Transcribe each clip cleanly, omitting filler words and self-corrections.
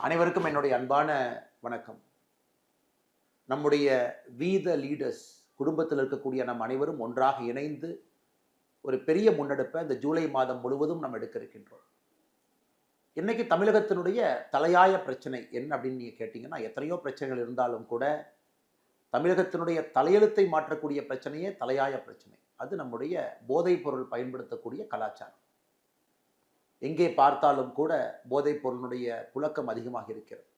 அனைவருக்கும் என்னுடைய அன்பான வணக்கம். நம்முடைய வீத லீடர்ஸ் குடும்பத்தில் இருக்கக்கூடிய நம் அனைவரும் ஒன்றாக இணைந்து ஒரு பெரிய முன்னெடுப்பை இந்த ஜூலை மாதம் முழுவதும் நம்ம எடுக்க இருக்கின்றோம். இன்னைக்கு தமிழகத்தினுடைய தலையாய பிரச்சனை என்ன அப்படின்னு நீங்க கேட்டீங்கன்னா, எத்தனையோ பிரச்சனைகள் இருந்தாலும் கூட தமிழகத்தினுடைய தலையெழுத்தை மாற்றக்கூடிய பிரச்சனையே தலையாய பிரச்சனை. அது நம்முடைய போதைப் பொருள் பயன்படுத்தக்கூடிய கலாச்சாரம். எங்கே பார்த்தாலும் கூட போதைப் பொருளினுடைய புழக்கம் அதிகமாக இருக்கிறது.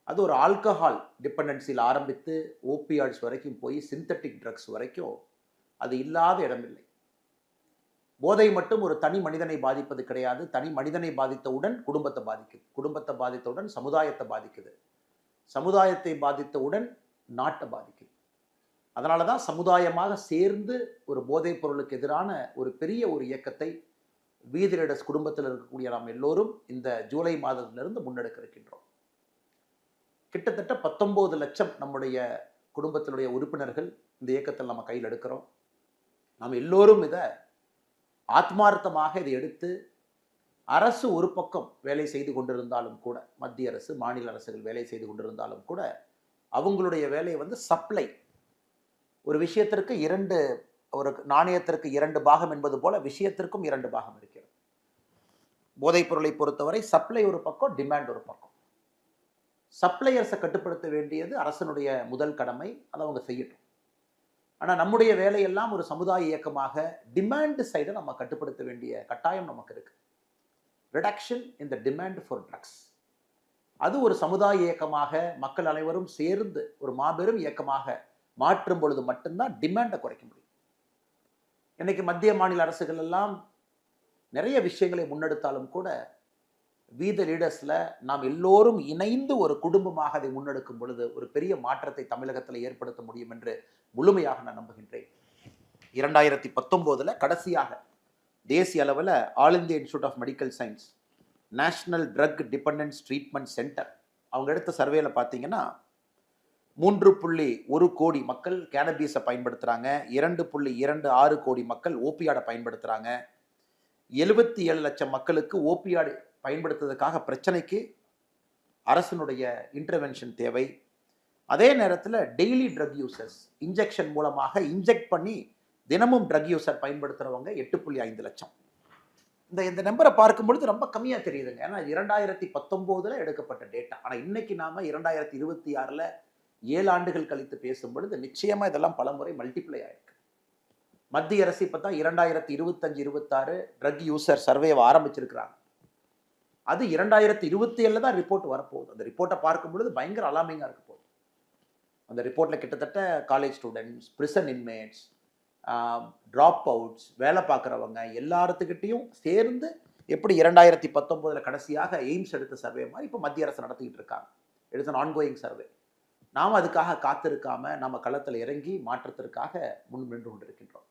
அது ஒரு ஆல்கஹால் டிபெண்டன்சியில் ஆரம்பித்து ஓபியாய்ட்ஸ் வரைக்கும் போய் சிந்தட்டிக் ட்ரக்ஸ் வரைக்கும் அது இல்லாத இடமில்லை. போதை மட்டும் ஒரு தனி மனிதனை பாதிப்பது கிடையாது. தனி மனிதனை பாதித்தவுடன் குடும்பத்தை பாதிக்குது, குடும்பத்தை பாதித்தவுடன் சமுதாயத்தை பாதிக்குது, சமுதாயத்தை பாதித்தவுடன் நாட்டை பாதிக்குது. அதனால தான் சமுதாயமாக சேர்ந்து ஒரு போதைப் பொருளுக்கு எதிரான ஒரு பெரிய ஒரு இயக்கத்தை வீதி லீடர்ஸ் குடும்பத்தில் இருக்கக்கூடிய நாம் எல்லோரும் இந்த ஜூலை மாதத்திலிருந்து முன்னெடுக்க இருக்கின்றோம். கிட்டத்தட்ட 19 லட்சம் நம்முடைய குடும்பத்தினுடைய உறுப்பினர்கள் இந்த இயக்கத்தில் நம்ம கையில் எடுக்கிறோம். நாம் எல்லோரும் இதை ஆத்மார்த்தமாக இதை எடுத்து அரசு ஒரு பக்கம் வேலை செய்து கொண்டிருந்தாலும் கூட, மத்திய அரசு மாநில அரசுகள் வேலை செய்து கொண்டிருந்தாலும் கூட அவங்களுடைய வேலையை சப்ளை, ஒரு விஷயத்திற்கு ஒரு நாணயத்திற்கு 2 பாகம் என்பது போல விஷயத்திற்கும் 2 பாகம் இருக்கிறது. போதைப் பொருளை பொறுத்தவரை சப்ளை ஒரு பக்கம், டிமாண்ட் ஒரு பக்கம். சப்ளையர்ஸை கட்டுப்படுத்த வேண்டியது அரசனுடைய முதல் கடமை, அதை அவங்க செய்யட்டும். ஆனால் நம்முடைய வேலையெல்லாம் ஒரு சமுதாய இயக்கமாக டிமாண்ட் சைடை நம்ம கட்டுப்படுத்த வேண்டிய கட்டாயம் நமக்கு இருக்கு. Reduction in the demand for drugs, அது ஒரு சமுதாய இயக்கமாக மக்கள் அனைவரும் சேர்ந்து ஒரு மாபெரும் இயக்கமாக மாற்றும் பொழுது மட்டும்தான் டிமாண்டை குறைக்க முடியும். இன்னைக்கு மத்திய மாநில அரசுகள் எல்லாம் நிறைய விஷயங்களை முன்னெடுத்தாலும் கூட வீத லீடர்ஸ்ல நாம் எல்லோரும் இணைந்து ஒரு குடும்பமாக அதை முன்னெடுக்கும் பொழுது ஒரு பெரிய மாற்றத்தை தமிழகத்தில் ஏற்படுத்த முடியும் என்று முழுமையாக நான் நம்புகின்றேன். 2019 கடைசியாக தேசிய அளவில் all India institute of medical science national drug dependence treatment centre அவங்க எடுத்த சர்வேல பார்த்தீங்கன்னா 3.1 கோடி மக்கள் கேனபீஸை பயன்படுத்துகிறாங்க, 2.26 கோடி மக்கள் ஓபியாடை பயன்படுத்துகிறாங்க, 77 லட்சம் மக்களுக்கு ஓபியாடு பயன்படுத்துவதற்காக பிரச்சனைக்கு அரசினுடைய இன்டர்வென்ஷன் தேவை. அதே நேரத்தில் டெய்லி ட்ரக் யூசர்ஸ் இன்ஜெக்ஷன் மூலமாக இன்ஜெக்ட் பண்ணி தினமும் ட்ரக் யூசர் பயன்படுத்துகிறவங்க 8.5 லட்சம். இந்த நம்பரை பார்க்கும் பொழுது ரொம்ப கம்மியாக தெரியுதுங்க. ஏன்னா 2019 எடுக்கப்பட்ட டேட்டா. ஆனால் இன்னைக்கு நாம 2026 7 ஆண்டுகள் கழித்து பேசும் பொழுது நிச்சயமா இதெல்லாம் பல முறை மல்டிப்ளை ஆயிருக்கு. மத்திய அரசு இப்போ தான் 2025-26 ட்ரக் யூசர் சர்வேவை ஆரம்பிச்சிருக்கிறாங்க. அது 2027 தான் ரிப்போர்ட் வரப்போகுது. அந்த ரிப்போர்ட்டை பார்க்கும் பொழுது பயங்கர அலாமிங்காக இருக்க போகுது. அந்த ரிப்போர்ட்டில் கிட்டத்தட்ட college students, prison inmates, drop outs, வேலை பார்க்குறவங்க எல்லாத்துக்கிட்டையும் சேர்ந்து எப்படி 2019 கடைசியாக எய்ம்ஸ் எடுத்த சர்வே மாதிரி இப்போ மத்திய அரசு நடத்திக்கிட்டு இருக்காங்க. It's an ongoing survey. நாம் அதுக்காக காத்திருக்காம நம்ம களத்தில் இறங்கி மாற்றத்திற்காக முன் நின்று கொண்டிருக்கின்றோம்.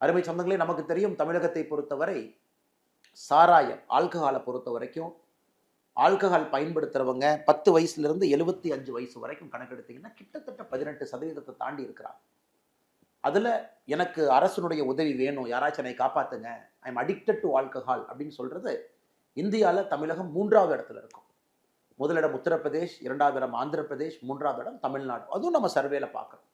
அருமை சொந்தங்களே, நமக்கு தெரியும் தமிழகத்தை பொறுத்தவரை சாராயம் ஆல்கஹாலை பொறுத்த வரைக்கும் ஆல்கஹால் பயன்படுத்துறவங்க 10 வயசுலேருந்து 75 வயசு வரைக்கும் கணக்கெடுத்தீங்கன்னா கிட்டத்தட்ட 18% தாண்டி இருக்கிறாங்க. அதில் எனக்கு அரசனுடைய உதவி வேணும், யாராச்சும் என்னை காப்பாற்றுங்க, I am addicted to alcohol அப்படின்னு சொல்கிறது இந்தியாவில் தமிழகம் 3வது இடத்துல இருக்கும். முதலிடம் உத்தரப்பிரதேஷ், 2வது இடம் ஆந்திர பிரதேஷ், 3வது இடம் தமிழ்நாடு. அதுவும் நம்ம சர்வேல பார்க்குறோம்.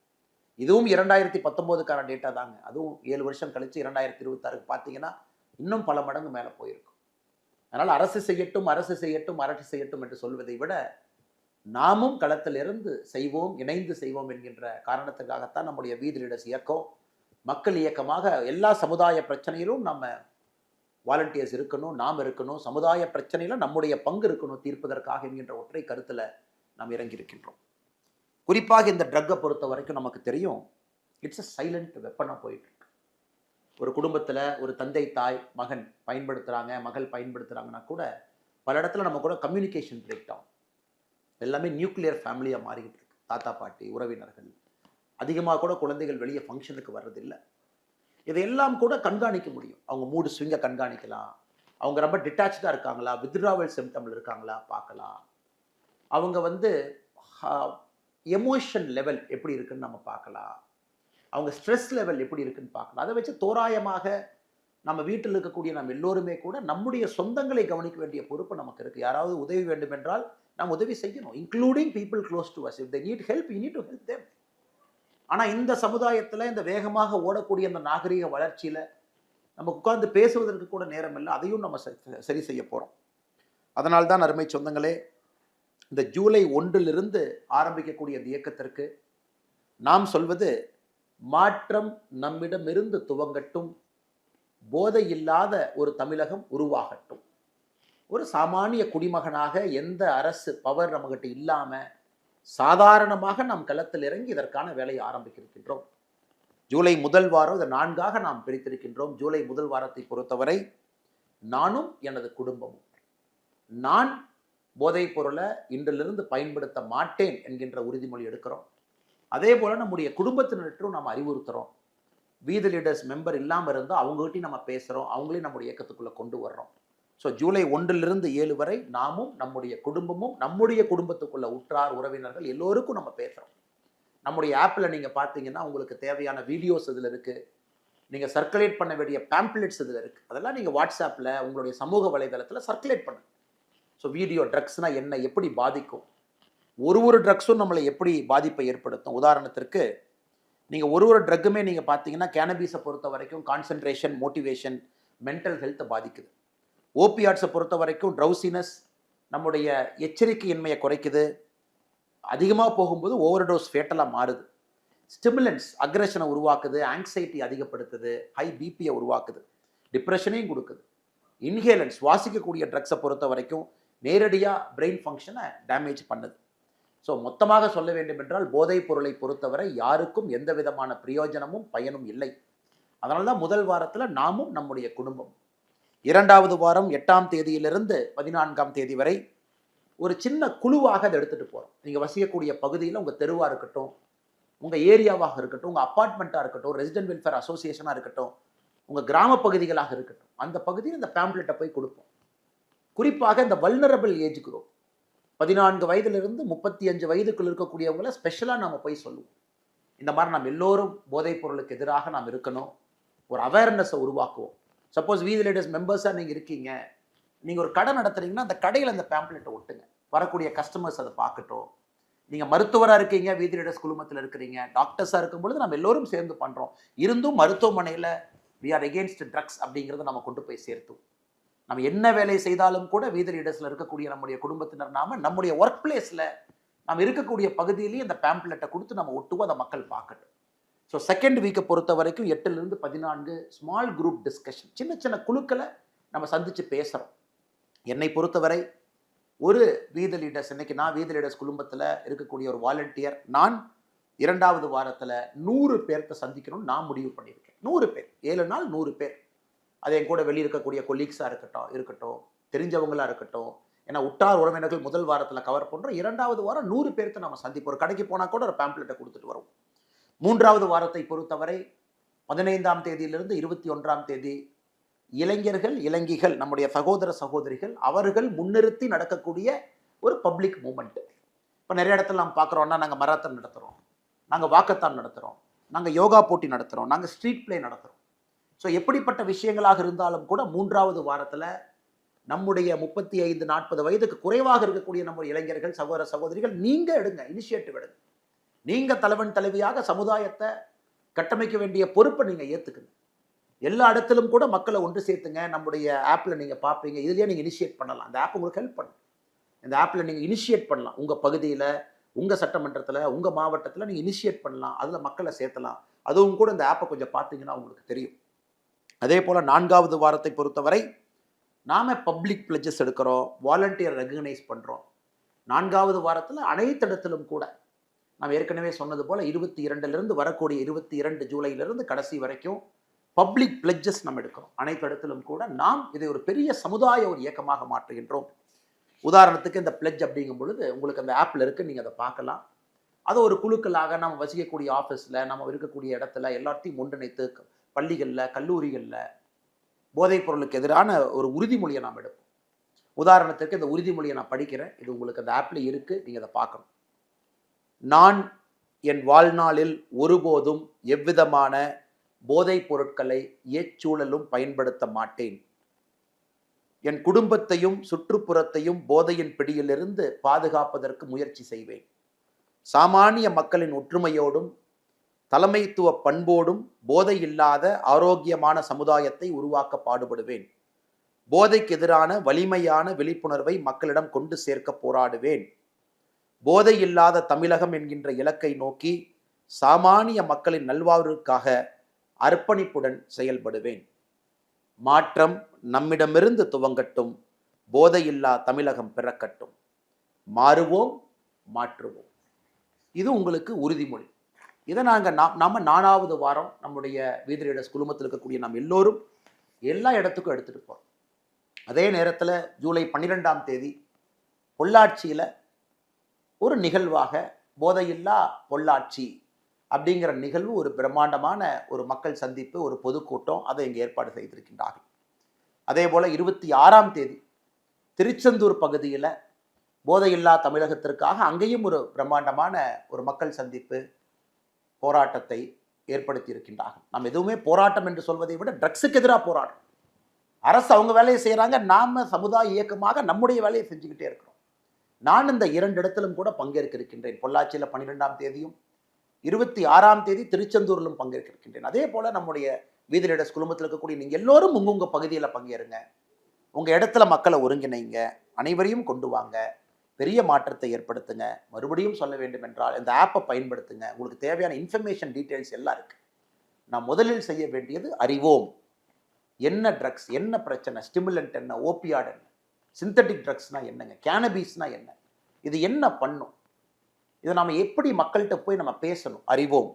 இதுவும் 2019 டேட்டா தாங்க. அதுவும் 7 வருஷம் கழிச்சு 2026 பார்த்தீங்கன்னா இன்னும் பல மடங்கு மேலே போயிருக்கும். அதனால் அரசு செய்யட்டும், அரசு செய்யட்டும், அரசு செய்யட்டும் என்று சொல்வதை விட நாமும் களத்திலிருந்து செய்வோம், இணைந்து செய்வோம் என்கின்ற காரணத்துக்காகத்தான் நம்முடைய வீதி லீடர்ஸ் இயக்கம் மக்கள் இயக்கமாக எல்லா சமுதாய பிரச்சனையிலும் நம்ம வாலண்டியர்ஸ் இருக்கணும், நாம் இருக்கணும், சமுதாய பிரச்சனையில நம்முடைய பங்கு இருக்கணும் தீர்ப்பதற்காக என்கின்ற ஒற்றை கருத்தில் நாம் இறங்கி இருக்கின்றோம். குறிப்பாக இந்த ட்ரக்கை பொறுத்த வரைக்கும் நமக்கு தெரியும், இட்ஸ் அ சைலண்ட் வெப்பனாக போயிட்டு இருக்கு. ஒரு குடும்பத்தில் ஒரு தந்தை, தாய், மகன் பயன்படுத்துகிறாங்க, மகள் பயன்படுத்துகிறாங்கன்னா கூட பல இடத்துல நம்ம கூட கம்யூனிகேஷன் பிரேக் டவுன், எல்லாமே நியூக்ளியர் ஃபேமிலியாக மாறிக்கிட்டு இருக்கு. தாத்தா பாட்டி உறவினர்கள் அதிகமாக கூட குழந்தைகள் வெளியே ஃபங்க்ஷனுக்கு வர்றதில்லை. இதையெல்லாம் கூட கண்காணிக்க முடியும். அவங்க மூடு ஸ்விங்கை கண்காணிக்கலாம், அவங்க ரொம்ப டிட்டாச்சாக இருக்காங்களா, வித்ட்ராவல் சிம்டமில் இருக்காங்களா பார்க்கலாம், அவங்க எமோஷன் லெவல் எப்படி இருக்குன்னு நம்ம பார்க்கலாம், அவங்க ஸ்ட்ரெஸ் லெவல் எப்படி இருக்குன்னு பார்க்கலாம். அதை வச்சு தோராயமாக நம்ம வீட்டில் இருக்கக்கூடிய நம்ம எல்லோருமே கூட நம்முடைய சொந்தங்களை கவனிக்க வேண்டிய பொறுப்பு நமக்கு இருக்கு. யாராவது உதவி வேண்டும் என்றால் நாம் உதவி செய்யணும். Including people close to us. If they need help, you need to help them. ஆனா இந்த சமுதாயத்துல இந்த வேகமாக ஓடக்கூடிய அந்த நாகரிக வளர்ச்சியில நம்ம உட்கார்ந்து பேசுவதற்கு கூட நேரம் இல்லை. அதையும் நம்ம சரி செய்ய போறோம். அதனால்தான் அருமை சொந்தங்களே, இந்த ஜூலை 1 ஆரம்பிக்கக்கூடிய இந்த இயக்கத்திற்கு நாம் சொல்வது, மாற்றம் நம்மிடமிருந்து துவங்கட்டும், போதை இல்லாத ஒரு தமிழகம் உருவாகட்டும். ஒரு சாமானிய குடிமகனாக எந்த அரசு பவர் நம்மகிட்ட இல்லாம சாதாரணமாக நாம் களத்தில் இறங்கி இதற்கான வேலையை ஆரம்பிக்கின்றோம். ஜூலை முதல் வாரம் இதை 4ஆக நாம் பிரித்திருக்கின்றோம். ஜூலை முதல் வாரத்தை பொறுத்தவரை நானும் எனது குடும்பமும், நான் போதைப் பொருளை இன்றிலிருந்து பயன்படுத்த மாட்டேன் என்கின்ற உறுதிமொழி எடுக்கிறோம். அதே போல நம்முடைய குடும்பத்தினரும் நாம் அறிவுறுத்துறோம். வீதி லீடர்ஸ் மெம்பர் இல்லாமல் இருந்தால் அவங்ககிட்டையும் நம்ம பேசுகிறோம், அவங்களையும் நம்முடைய இயக்கத்துக்குள்ளே கொண்டு வர்றோம். ஸோ ஜூலை 1 வரை நாமும் நம்முடைய குடும்பமும் நம்முடைய குடும்பத்துக்குள்ள உற்றார் உறவினர்கள் எல்லோருக்கும் நம்ம பேசுகிறோம். நம்முடைய ஆப்பில் நீங்கள் பார்த்தீங்கன்னா உங்களுக்கு தேவையான வீடியோஸ் இதில் இருக்குது. நீங்கள் சர்க்குலேட் பண்ண வேண்டிய பேம்ப்ளெட்ஸ் இதில் இருக்குது. அதெல்லாம் நீங்கள் வாட்ஸ்அப்பில் உங்களுடைய சமூக வலைதளத்தில் சர்க்குலேட் பண்ணுங்க. ஸோ வீடியோ ட்ரக்ஸ்னால் என்ன, எப்படி பாதிக்கும், ஒரு ட்ரக்ஸும் நம்மளை எப்படி பாதிப்பை ஏற்படுத்தும். உதாரணத்திற்கு நீங்கள் ஒரு ட்ரக்குமே நீங்கள் பார்த்தீங்கன்னா கேனபீஸை பொறுத்த வரைக்கும் கான்சன்ட்ரேஷன், மோட்டிவேஷன், மென்டல் ஹெல்த்தை பாதிக்குது. ஓபியாட்ஸை பொறுத்த வரைக்கும் ட்ரௌசினஸ், நம்முடைய எச்சரிக்கையின்மையை குறைக்குது. அதிகமாக போகும்போது ஓவர்டோஸ் ஃபேட்டலாக மாறுது. ஸ்டிமுலன்ஸ் அக்ரெஷனை உருவாக்குது, ஆங்ஸைட்டி அதிகப்படுத்துது, ஹை பிபியை உருவாக்குது, டிப்ரெஷனையும் கொடுக்குது. இன்ஹேலன்ஸ் சுவாசிக்கக்கூடிய ட்ரக்ஸை பொறுத்த வரைக்கும் நேரடியாக பிரெயின் ஃபங்க்ஷனை டேமேஜ் பண்ணுது. ஸோ மொத்தமாக சொல்ல வேண்டும் என்றால் போதைப் பொருளை பொறுத்தவரை யாருக்கும் எந்த விதமான பிரயோஜனமும் பயனும் இல்லை. அதனால தான் முதல் வாரத்தில் நாமும் நம்முடைய குடும்பம், 2வது வாரம் 8ஆம் தேதியிலிருந்து 14ஆம் தேதி வரை ஒரு சின்ன குழுவாக அதை எடுத்துகிட்டு போகிறோம். நீங்கள் வசிக்கக்கூடிய பகுதியில் உங்கள் தெருவாக இருக்கட்டும், உங்கள் ஏரியாவாக இருக்கட்டும், உங்கள் அப்பார்ட்மெண்ட்டாக இருக்கட்டும், ரெசிடென்ட் வெல்ஃபேர் அசோசியேஷனாக இருக்கட்டும், உங்கள் கிராம பகுதிகளாக இருக்கட்டும், அந்த பகுதியில் இந்த பேம்ப்ளெட்டை போய் கொடுப்போம். குறிப்பாக இந்த வல்னரபிள் ஏஜ் குரூப் 14 வயதிலிருந்து 35 வயதுக்குள் இருக்கக்கூடியவங்களை ஸ்பெஷலாக நாம் போய் சொல்லுவோம். இந்த மாதிரி நம்ம எல்லோரும் போதைப் பொருளுக்கு எதிராக நாம் இருக்கணும், ஒரு அவேர்னஸை உருவாக்குவோம். சப்போஸ் வீதி லீடர்ஸ் மெம்பர்ஸாக நீங்கள் இருக்கீங்க, நீங்கள் ஒரு கடை நடத்துறீங்கன்னா அந்த கடையில் அந்த பேம்ப்ளெட்டை ஒட்டுங்க, வரக்கூடிய கஸ்டமர்ஸ் அதை பார்க்கட்டும். நீங்கள் மருத்துவராக இருக்கீங்க, வீதி லீடர்ஸ் குழுமத்தில் இருக்கிறீங்க, டாக்டர்ஸாக இருக்கும் பொழுது நம்ம எல்லோரும் சேர்ந்து பண்ணுறோம். இருந்தும் மருத்துவமனையில் வி ஆர் எகெயின்ஸ்ட் ட்ரக்ஸ் அப்படிங்கிறத நம்ம கொண்டு போய் சேர்த்தோம். நம்ம என்ன வேலை செய்தாலும் கூட வீதி லீடர்ஸில் இருக்கக்கூடிய நம்முடைய குடும்பத்தினர் நம்முடைய ஒர்க் பிளேஸில் நம்ம இருக்கக்கூடிய பகுதியிலேயே அந்த பேம்ப்ளெட்டை கொடுத்து நம்ம ஒட்டுவோம், அதை மக்கள் பார்க்கட்டும். ஸோ செகண்ட் வீக்கை பொறுத்த வரைக்கும் 8லிருந்து 14 ஸ்மால் குரூப் டிஸ்கஷன், சின்ன சின்ன குழுக்களை நம்ம சந்தித்து பேசுகிறோம். என்னை பொறுத்தவரை ஒரு வீதி லீடர்ஸ், இன்னைக்கு நான் வீதி லீடர்ஸ் குடும்பத்தில் இருக்கக்கூடிய ஒரு வாலண்டியர், நான் 2வது வாரத்தில் 100 பேர்த்த சந்திக்கணும்னு நான் முடிவு பண்ணியிருக்கேன். 100 பேர், 7 நாள் 100 பேர். அது என் கூட வெளியே இருக்கக்கூடிய கொலீக்ஸாக இருக்கட்டும், தெரிஞ்சவங்களாக இருக்கட்டும். ஏன்னா உற்றார் உறவினர்கள் முதல் வாரத்தில் கவர் பண்ணுறோம். 2வது வாரம் 100 பேர்த்த நம்ம சந்திப்போம். ஒரு கடைக்கு போனால் கூட ஒரு பேம்ப்ளெட்டை கொடுத்துட்டு வரும். 3வது வாரத்தை பொறுத்தவரை 15ஆம் தேதியிலிருந்து 21ஆம் தேதி இளைஞர்கள், இளைஞிகள், நம்முடைய சகோதர சகோதரிகள், அவர்கள் முன்னிறுத்தி நடக்கக்கூடிய ஒரு பப்ளிக் மூமெண்ட். இப்போ நிறைய இடத்துல நம்ம பார்க்குறோம்னா, நாங்கள் மராத்தான் நடத்துகிறோம், நாங்கள் வாக்கத்தான் நடத்துகிறோம், நாங்கள் யோகா போட்டி நடத்துகிறோம், நாங்கள் ஸ்ட்ரீட் பிளே நடத்துகிறோம். ஸோ எப்படிப்பட்ட விஷயங்களாக இருந்தாலும் கூட 3வது வாரத்தில் நம்முடைய 35-40 வயதுக்கு குறைவாக இருக்கக்கூடிய நம்முடைய இளைஞர்கள், சகோதர சகோதரிகள், நீங்கள் எடுங்க, இனிஷியேட்டிவ் எடுங்க. நீங்கள் தலைவன் தலைவியாக சமுதாயத்தை கட்டமைக்க வேண்டிய பொறுப்பை நீங்கள் ஏற்றுக்குங்க. எல்லா இடத்திலும் கூட மக்களை ஒன்று சேர்த்துங்க. நம்முடைய ஆப்பில் நீங்கள் பார்ப்பீங்க, இதுலேயே நீங்கள் இனிஷியேட் பண்ணலாம். அந்த ஆப் உங்களுக்கு ஹெல்ப் பண்ணும். இந்த ஆப்பில் நீங்கள் இனிஷியேட் பண்ணலாம். உங்கள் பகுதியில், உங்கள் சட்டமன்றத்தில், உங்கள் மாவட்டத்தில் நீங்கள் இனிஷியேட் பண்ணலாம். அதில் மக்களை சேர்த்தலாம். அதுவும் கூட இந்த ஆப்பை கொஞ்சம் பார்த்தீங்கன்னா உங்களுக்கு தெரியும். அதே போல் 4வது வாரத்தை பொறுத்தவரை நாம் பப்ளிக் பிளட்ஜஸ் எடுக்கிறோம், வாலண்டியர் ரெகக்னைஸ் பண்ணுறோம். 4வது வாரத்தில் அனைத்து இடத்திலும் கூட நாம் ஏற்கனவே சொன்னது போல் 22லிருந்து வரக்கூடிய 22 ஜூலையிலிருந்து கடைசி வரைக்கும் பப்ளிக் பிளட்ஜஸ் நம்ம எடுக்கிறோம். அனைத்து இடத்திலும் கூட நாம் இதை ஒரு பெரிய சமுதாய ஒரு இயக்கமாக மாற்றுகின்றோம். உதாரணத்துக்கு இந்த பிளட்ஜ் அப்படிங்கும் பொழுது உங்களுக்கு அந்த ஆப்பில் இருக்குது, நீங்கள் அதை பார்க்கலாம். அதை ஒரு குழுக்களாக நம்ம வசிக்கக்கூடிய ஆஃபீஸில், நம்ம இருக்கக்கூடிய இடத்துல எல்லாத்தையும் ஒன்றிணைத்து பள்ளிகளில், கல்லூரிகளில் போதைப் பொருளுக்கு எதிரான ஒரு உறுதிமொழியை நாம் எடுப்போம். உதாரணத்துக்கு இந்த உறுதிமொழியை நான் படிக்கிறேன், இது உங்களுக்கு அந்த ஆப்பில் இருக்குது, நீங்கள் அதை பார்க்கணும். நான் என் வாழ்நாளில் ஒருபோதும் எவ்விதமான போதைப் பொருட்களை எச்சூழலும் பயன்படுத்த மாட்டேன். என் குடும்பத்தையும் சுற்றுப்புறத்தையும் போதையின் பிடியிலிருந்து பாதுகாப்பதற்கு முயற்சி செய்வேன். சாமானிய மக்களின் ஒற்றுமையோடும் தலைமைத்துவ பண்போடும் போதை இல்லாத ஆரோக்கியமான சமுதாயத்தை உருவாக்க பாடுபடுவேன். போதைக்கு எதிரான வலிமையான விழிப்புணர்வை மக்களிடம் கொண்டு சேர்க்க போராடுவேன். போதை இல்லாத தமிழகம் என்கின்ற இலக்கை நோக்கி சாமானிய மக்களின் நல்வாழ்வுக்காக அர்ப்பணிப்புடன் செயல்படுவேன். மாற்றம் நம்மிடமிருந்து துவங்கட்டும். போதையில்லா தமிழகம் பிறக்கட்டும். மாறுவோம், மாற்றுவோம். இது உங்களுக்கு உறுதிமொழி. இதை நாம 4வது வாரம் நம்முடைய வீதி ரீடர்ஸ் குழுமத்தில் இருக்கக்கூடிய நாம் எல்லோரும் எல்லா இடத்துக்கும் எடுத்துட்டு போறோம். அதே நேரத்தில் ஜூலை 12ஆம் தேதி பொள்ளாச்சியில் ஒரு நிகழ்வாக போதையில்லா பொள்ளாச்சி அப்படிங்கிற நிகழ்வு, ஒரு பிரம்மாண்டமான ஒரு மக்கள் சந்திப்பு, ஒரு பொதுக்கூட்டம், அதை இங்கே ஏற்பாடு செய்திருக்கின்றார்கள். அதே போல் 26ஆம் தேதி திருச்செந்தூர் பகுதியில் போதையில்லா தமிழகத்திற்காக அங்கேயும் ஒரு பிரம்மாண்டமான ஒரு மக்கள் சந்திப்பு போராட்டத்தை ஏற்படுத்தி இருக்கின்றார்கள். நாம் எதுவுமே போராட்டம் என்று சொல்வதை விட ட்ரக்ஸுக்கு எதிராக போராட்டம். அரசு அவங்க வேலையை செய்கிறாங்க, நாம சமுதாய இயக்கமாக நம்முடைய வேலையை செஞ்சுக்கிட்டே இருக்கிறோம். நான் இந்த 2 இடத்திலும் கூட பங்கேற்க இருக்கின்றேன். பொள்ளாச்சியில் 12ஆம் தேதியும் 26ஆம் தேதி திருச்செந்தூரிலும் பங்கேற்க இருக்கின்றேன். அதே போல நம்முடைய வீதி ரீடர்ஸ் குழுமத்தில் இருக்கக்கூடிய நீங்க எல்லோரும் உங்க பகுதியில் பங்கேறுங்க. உங்க இடத்துல மக்களை ஒருங்கிணைங்க, அனைவரையும் கொண்டு வாங்க, பெரிய மாற்றத்தை ஏற்படுத்துங்க. மறுபடியும் சொல்ல வேண்டும் என்றால் இந்த ஆப்பை பயன்படுத்துங்க. உங்களுக்கு தேவையான இன்ஃபர்மேஷன் டீட்டெயில்ஸ் எல்லாம் இருக்கு. நான் முதலில் செய்ய வேண்டியது அறிவோம். என்ன ட்ரக்ஸ், என்ன பிரச்சனை, ஸ்டிமுலண்ட் என்ன, ஓபியாட் என்ன, சிந்தட்டிக் ட்ரக்ஸ்னா என்னங்க, கேனபீஸ்னா என்ன, இது என்ன பண்ணும், இதை நாம எப்படி மக்கள்கிட்ட போய் நம்ம பேசணும், அறிவோம்.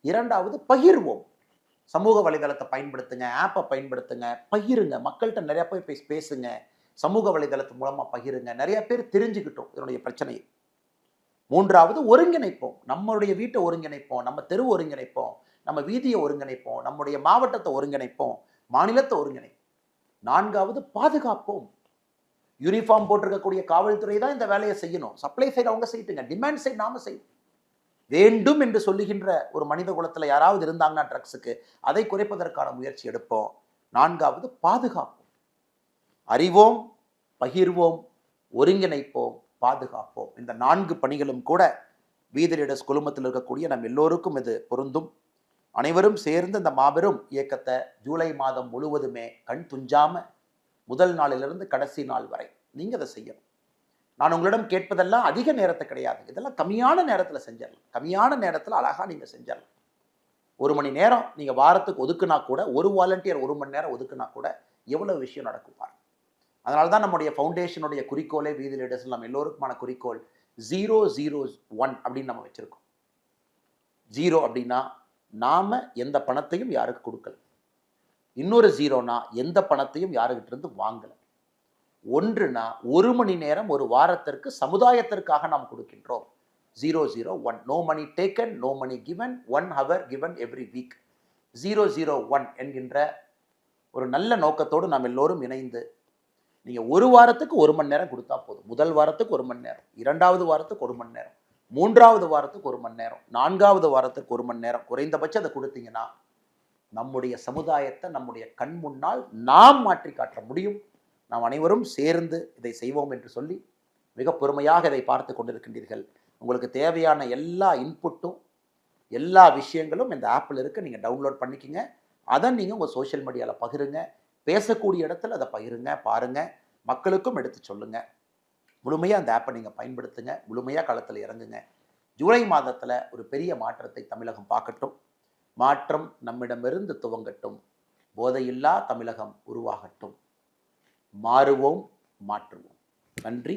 2வது பகிர்வோம். சமூக வலைதளத்தை பயன்படுத்துங்க, ஆப்பை பயன்படுத்துங்க, பகிருங்க, மக்கள்கிட்ட நிறைய போய் பேசுங்க. சமூக வலைதளத்து மூலமா பகிருங்க, நிறைய பேர் தெரிஞ்சுக்கிட்டோம் இதனுடைய பிரச்சனையை. 3வது ஒருங்கிணைப்போம். நம்மளுடைய வீட்டை ஒருங்கிணைப்போம், நம்ம தெரு ஒருங்கிணைப்போம், நம்ம வீதியை ஒருங்கிணைப்போம், நம்முடைய மாவட்டத்தை ஒருங்கிணைப்போம், மாநிலத்தை ஒருங்கிணைப்போம். 4வது பாதுகாப்போம். யூனிஃபார்ம் போட்டிருக்கக்கூடிய காவல்துறை தான் இந்த வேலையை செய்யணும். சப்ளை சைடு அவங்க செய்யட்டுங்க, டிமாண்ட் சைடு நாம செய்யணும். வேண்டும் என்று சொல்லுகின்ற ஒரு மனித குலத்தில் யாராவது இருந்தாங்கன்னா ட்ரக்ஸுக்கு, அதை குறைப்பதற்கான முயற்சி எடுப்போம். 4வது பாதுகாப்போம். அறிவோம், பகிர்வோம், ஒருங்கிணைப்போம், பாதுகாப்போம். இந்த 4 பணிகளும் கூட வீதி ரீடர்ஸ் குழுமத்தில் இருக்கக்கூடிய நம் எல்லோருக்கும் இது பொருந்தும். அனைவரும் சேர்ந்து இந்த மாபெரும் இயக்கத்தை ஜூலை மாதம் முழுவதுமே கண் துஞ்சாம முதல் நாளிலிருந்து கடைசி நாள் வரை நீங்க அதை செய்யணும். நான் உங்களிடம் கேட்பதெல்லாம் அதிக நேரத்தை கிடையாது, இதெல்லாம் கம்மியான நேரத்தில் செஞ்சிடலாம். கம்மியான நேரத்தில் அழகா நீங்க செஞ்சிடலாம். 1 மணி நேரம் நீங்க வாரத்துக்கு ஒதுக்குனா கூட, ஒரு வாலண்டியர் 1 மணி நேரம் ஒதுக்குனா கூட எவ்வளவு விஷயம் நடக்கும் பாருங்க. அதனால தான் நம்முடைய ஃபவுண்டேஷனுடைய குறிக்கோளே வீதி ரீடர்ஸ் நம்ம எல்லோருக்குமான குறிக்கோள் 001 அப்படின்னு நம்ம வச்சிருக்கோம். 0 அப்படின்னா நாம எந்த பணத்தையும் யாருக்கு கொடுக்கல. இன்னொரு 0னா எந்த பணத்தையும் யாருக்கிட்ட இருந்து வாங்கல. 1னா 1 மணி நேரம் ஒரு வாரத்திற்கு சமுதாயத்திற்காக நாம் கொடுக்கின்றோம். 001. No money taken, no money given, 1 hour given every week. 001 என்கின்ற ஒரு நல்ல நோக்கத்தோடு நாம் எல்லோரும் இணைந்து, நீங்க ஒரு வாரத்துக்கு 1 மணி நேரம் கொடுத்தா போதும். முதல் வாரத்துக்கு 1 மணி நேரம், 2வது வாரத்துக்கு 1 மணி நேரம், 3வது வாரத்துக்கு 1 மணி நேரம், 4வது வாரத்துக்கு 1 மணி நேரம், குறைந்தபட்சம் அதை கொடுத்தீங்கன்னா நம்முடைய சமுதாயத்தை நம்முடைய கண் முன்னால் நாம் மாற்றி காட்ட முடியும். நாம் அனைவரும் சேர்ந்து இதை செய்வோம் என்று சொல்லி மிக பொறுமையாக இதை பார்த்து கொண்டிருக்கின்றீர்கள். உங்களுக்கு தேவையான எல்லா இன்புட்டும் எல்லா விஷயங்களும் இந்த ஆப்பில் இருக்கு. நீங்கள் டவுன்லோட் பண்ணிக்கிங்க. அதை நீங்கள் உங்கள் சோஷியல் மீடியாவில் பகிருங்க. பேசக்கூடிய இடத்துல அதை பகிருங்க, பாருங்க, மக்களுக்கும் எடுத்து சொல்லுங்க. முழுமையாக அந்த ஆப்பை நீங்கள் பயன்படுத்துங்க. முழுமையாக களத்தில் இறங்குங்க. ஜூலை மாதத்தில் ஒரு பெரிய மாற்றத்தை தமிழகம் பார்க்கட்டும். மாற்றம் நம்மிடமிருந்து துவங்கட்டும். போதையில்லா தமிழகம் உருவாகட்டும். மாறுவோம், மாற்றுவோம். நன்றி.